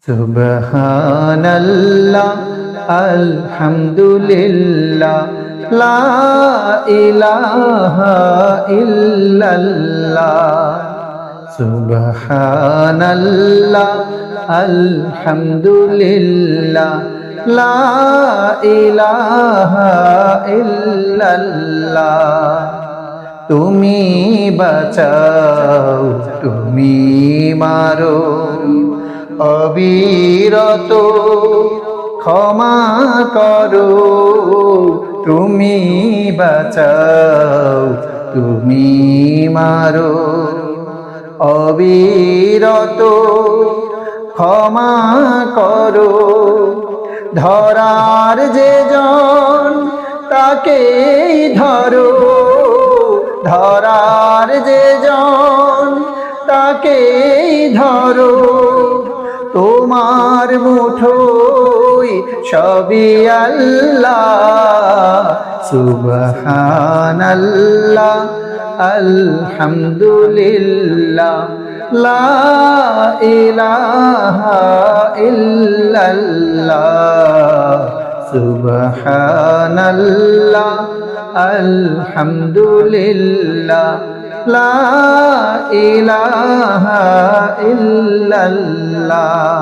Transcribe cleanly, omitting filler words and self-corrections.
সুবহানাল্লাহ আলহামদুলিল্লাহ লা ইলাহা ইল্লাল্লাহ সুবহানাল্লাহ আলহামদুলিল্লাহ লা ইলাহা ইল্লাল্লাহ তুমি বাঁচাও তুমি মারো অবিরত ক্ষমা করো তুমি বাঁচাও তুমি মারো অবিরত ক্ষমা করো ধরার যে জন তাকেই ধরো ধরার যে জন তাকেই ধরো তোমার মুঠোয় সবই আল্লাহ সুবহানাল্লাহ আলহামদুলিল্লাহ লা ইলাহা ইল্লাল্লাহ সুবহানাল্লাহ আলহামদুলিল্লাহ লা ইলাহা ইল্লাল্লাহ